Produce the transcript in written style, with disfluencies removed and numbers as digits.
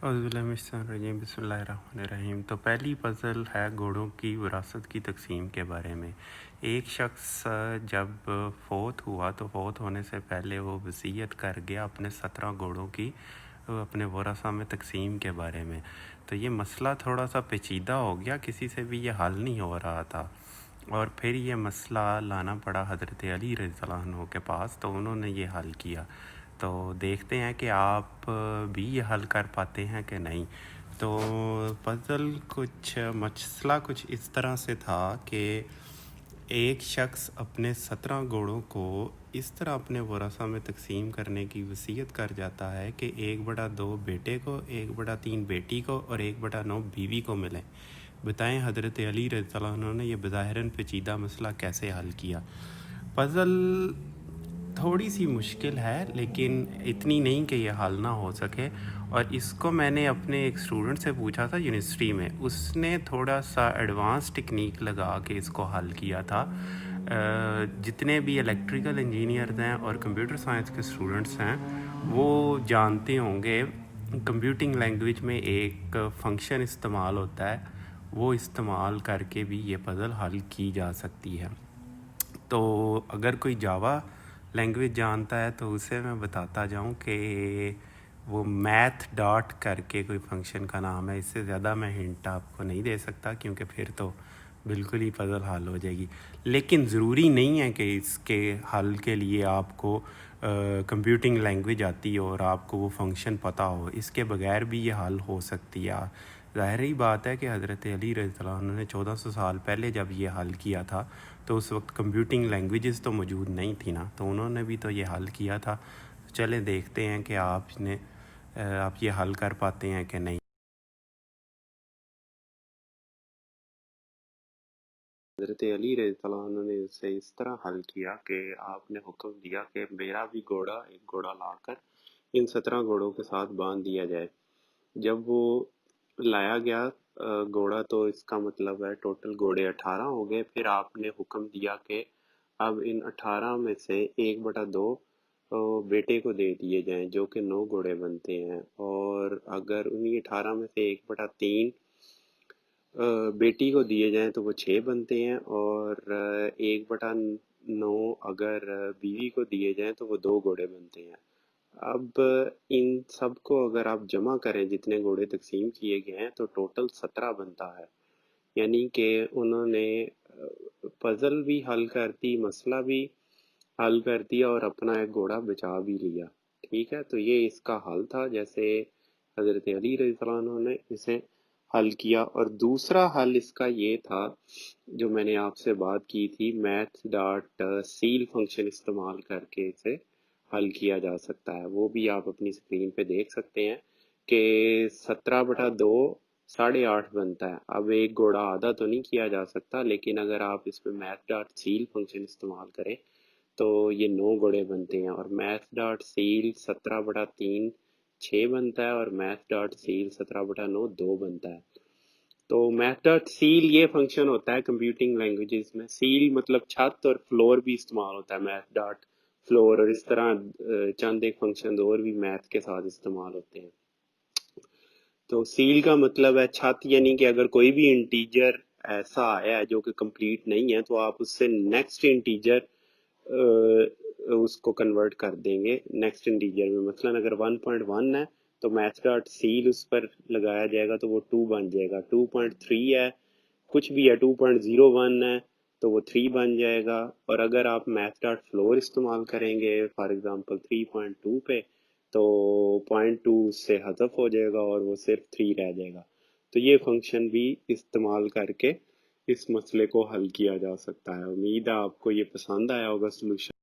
औज़ुबिल्लाहिमिनश्शैतानिर्रजीम बिस्मिल्लाहिर्रहमानिर्रहीम। तो पहली पज़ल है घोड़ों की विरासत की तकसीम के बारे में। एक शख्स जब फ़ौत हुआ तो फ़ौत होने से पहले वो वसीयत कर गया अपने 17 घोड़ों की अपने वरसा में तकसीम के बारे में। तो ये मसला थोड़ा सा पेचीदा हो गया, किसी से भी ये हल नहीं हो रहा था और फिर ये मसला लाना पड़ा हज़रत अली रज़ियल्लाहु अन्हु के पास, तो उन्होंने ये हल किया। तो देखते हैं कि आप भी ये हल कर पाते हैं कि नहीं। तो पज़ल मसला कुछ इस तरह से था कि एक शख्स अपने 17 घोड़ों को इस तरह अपने वरसा में तकसीम करने की वसीयत कर जाता है कि 1/2 बेटे को, 1/3 बेटी को और 1/9 बीवी को मिले। बताएं हज़रत अली रज़ियल्लाहु अन्हु ने यह बज़ाहिरन पेचीदा मसला कैसे हल किया। पज़ल थोड़ी सी मुश्किल है लेकिन इतनी नहीं कि ये हल ना हो सके, और इसको मैंने अपने एक स्टूडेंट से पूछा था यूनिवर्सिटी में, उसने थोड़ा सा एडवांस टेक्निक लगा के इसको हल किया था। जितने भी इलेक्ट्रिकल इंजीनियर्स हैं और कंप्यूटर साइंस के स्टूडेंट्स हैं वो जानते होंगे, कंप्यूटिंग लैंग्वेज में एक फंक्शन इस्तेमाल होता है, वो इस्तेमाल करके भी ये पज़ल हल की जा सकती है। तो अगर कोई जावा लैंग्वेज जानता है तो उसे मैं बताता जाऊं कि वो मैथ डॉट करके कोई फंक्शन का नाम है। इससे ज़्यादा मैं हिंट आपको नहीं दे सकता क्योंकि फिर तो बिल्कुल ही पज़ल हल हो जाएगी। लेकिन ज़रूरी नहीं है कि इसके हल के लिए आपको कंप्यूटिंग लैंग्वेज आती हो और आपको वो फंक्शन पता हो, इसके बगैर भी ये हल हो सकती है। ज़ाहिर ही बात है कि हज़रत अली रज़ियल्लाहु अन्हु ने 1400 साल पहले जब ये हल किया था तो उस वक्त कंप्यूटिंग लैंग्वेजेस तो मौजूद नहीं थी ना, तो उन्होंने भी तो ये हल किया था। चलें देखते हैं कि आप ये हल कर पाते हैं कि नहीं। हज़रत अली रज़ियल्लाहु अन्हु ने उसे इस तरह हल किया कि आपने हुक्म दिया कि मेरा भी घोड़ा एक घोड़ा लाकर इन 17 घोड़ों के साथ बांध दिया जाए। जब वो लाया गया घोड़ा, तो इसका मतलब है टोटल घोड़े 18 हो गए। फिर आपने हुक्म दिया कि अब इन 18 में से 1/2 बेटे को दे दिए जाएं, जो कि 9 घोड़े बनते हैं, और अगर उन्हीं 18 में से 1/3 बेटी को दिए जाएं तो वो 6 बनते हैं, और 1/9 अगर बीवी को दिए जाएं तो वो 2 घोड़े बनते हैं। अब इन सब को अगर आप जमा करें, जितने घोड़े तकसीम किए गए हैं, तो टोटल 17 बनता है। यानी कि उन्होंने पजल भी हल कर दी, मसला भी हल कर दिया और अपना एक घोड़ा बचा भी लिया। ठीक है, तो ये इसका हल था जैसे हजरत अली रज़ियल्लाहु अन्हु ने इसे हल किया। और दूसरा हल इसका ये था जो मैंने आपसे बात की थी, मैथ डॉट सील फंक्शन इस्तेमाल करके इसे हल किया जा सकता है। वो भी आप अपनी स्क्रीन पे देख सकते हैं कि 17/2 8.5 बनता है। अब एक घोड़ा आधा तो नहीं किया जा सकता, लेकिन अगर आप इसमें मैथ डॉट सील फंक्शन इस्तेमाल करें तो ये 9 घोड़े बनते हैं। और मैथ डॉट सील 17/3 6 बनता है, और मैथ डॉट सील 17/9 2 बनता है। तो मैथ डॉट सील ये फंक्शन होता है कंप्यूटिंग लैंग्वेजेस में। सील मतलब छत, और फ्लोर भी इस्तेमाल होता है, मैथ डॉट फ्लोर, और इस तरह चंद एक फंक्शन और भी मैथ के साथ इस्तेमाल होते हैं। तो सील का मतलब है छत, यानी कि अगर कोई भी इंटीजर ऐसा आया है जो कि कंप्लीट नहीं है तो आप उससे नेक्स्ट इंटीजर उसको कन्वर्ट कर देंगे नेक्स्ट इंटीजर में। मसलन अगर 1.1 है तो मैथ डॉट सील उस पर लगाया जाएगा तो वो 2 बन जाएगा। 2.3 है, कुछ भी है, 2.01 है तो वो 3 बन जाएगा। और अगर आप मैथ डॉट फ्लोर इस्तेमाल करेंगे फॉर एग्जांपल 3.2 पे, तो 0.2 से हज़फ हो जाएगा और वो सिर्फ 3 रह जाएगा। तो ये फंक्शन भी इस्तेमाल करके इस मसले को हल किया जा सकता है। उम्मीद है आपको ये पसंद आया होगा सोल्यूशन।